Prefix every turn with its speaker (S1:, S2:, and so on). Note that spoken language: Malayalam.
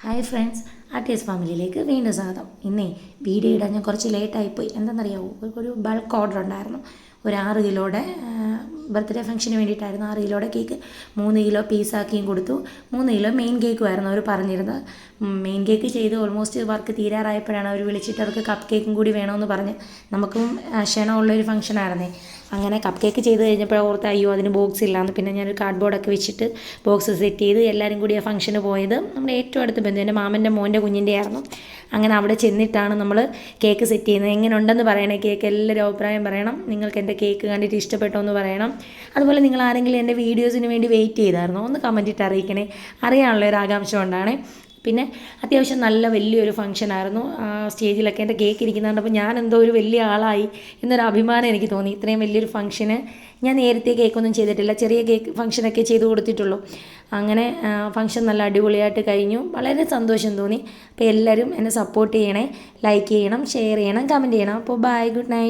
S1: ഹായ് ഫ്രണ്ട്സ്, ആർട്ടിയസ് ഫാമിലിയിലേക്ക് വീണ്ടും സ്വാഗതം. ഇന്നേ വീഡിയോ ഇടാൻ ഞാൻ കുറച്ച് ലേറ്റായിപ്പോയി. എന്താണെന്നറിയാമോ, ഒരു ബൾക്ക് ഓർഡർ ഉണ്ടായിരുന്നു. ഒരു 6 കിലോയുടെ ബർത്ത്ഡേ ഫംഗ്ഷന് വേണ്ടിയിട്ടായിരുന്നു. 6 കിലോയുടെ കേക്ക് 3 കിലോ പീസാക്കിയും കൊടുത്തു. 3 കിലോ മെയിൻ കേക്കുമായിരുന്നു അവർ പറഞ്ഞിരുന്നത്. മെയിൻ കേക്ക് ചെയ്ത് ഓൾമോസ്റ്റ് വർക്ക് തീരാറായപ്പോഴാണ് അവർ വിളിച്ചിട്ട് അവർക്ക് കപ്പ് കേക്കും കൂടി വേണമെന്ന് പറഞ്ഞ്. നമുക്കും ക്ഷണമുള്ളൊരു ഫംഗ്ഷനായിരുന്നേ. അങ്ങനെ കപ്പ് കേക്ക് ചെയ്ത് കഴിഞ്ഞപ്പോൾ ഓർത്ത് അയ്യോ അതിന് ബോക്സ് ഇല്ലാന്ന്. പിന്നെ ഞാനൊരു കാർഡ്ബോർഡൊക്കെ വെച്ചിട്ട് ബോക്സ് സെറ്റ് ചെയ്ത് എല്ലാവരും കൂടി ആ ഫംഗ്ഷന് പോയത്. നമ്മുടെ ഏറ്റവും അടുത്ത ബന്ധു, എൻ്റെ മാമൻ്റെ മോൻ്റെ കുഞ്ഞിൻ്റെ ആയിരുന്നു. അങ്ങനെ അവിടെ ചെന്നിട്ടാണ് നമ്മൾ കേക്ക് സെറ്റ് ചെയ്യുന്നത്. എങ്ങനെ ഉണ്ടെന്ന് പറയണേ, കേക്ക് എല്ലാവരും അഭിപ്രായം പറയണം. നിങ്ങൾക്ക് എൻ്റെ കേക്ക് കണ്ടിട്ട് ഇഷ്ടപ്പെട്ടോ എന്ന് പറയണം. അതുപോലെ നിങ്ങൾ ആരെങ്കിലും എൻ്റെ വീഡിയോസിന് വേണ്ടി വെയിറ്റ് ചെയ്തായിരുന്നോ, ഒന്ന് കമൻറ്റ് ഇട്ട് അറിയിക്കണേ. അറിയാനുള്ള ഒരു ആകാംക്ഷ കൊണ്ടാണ്. പിന്നെ അത്യാവശ്യം നല്ല വലിയൊരു ഫംഗ്ഷനായിരുന്നു. സ്റ്റേജിലൊക്കെ എൻ്റെ കേക്ക് ഇരിക്കുന്നത് കണ്ടപ്പോൾ ഞാൻ എന്തോ ഒരു വലിയ ആളായി എന്നൊരു അഭിമാനം എനിക്ക് തോന്നി. ഇത്രയും വലിയൊരു ഫംഗ്ഷന് ഞാൻ നേരത്തെ കേക്കൊന്നും ചെയ്തിട്ടില്ല. ചെറിയ കേക്ക് ഫംഗ്ഷനൊക്കെ ചെയ്ത് കൊടുത്തിട്ടുള്ളൂ. അങ്ങനെ ഫംഗ്ഷൻ നല്ല അടിപൊളിയായിട്ട് കഴിഞ്ഞു. വളരെ സന്തോഷം തോന്നി. അപ്പോൾ എല്ലാവരും എന്നെ സപ്പോർട്ട് ചെയ്യണേ. ലൈക്ക് ചെയ്യണം, ഷെയർ ചെയ്യണം, കമൻറ്റ് ചെയ്യണം. അപ്പോൾ ബൈ, ഗുഡ് നൈറ്റ്.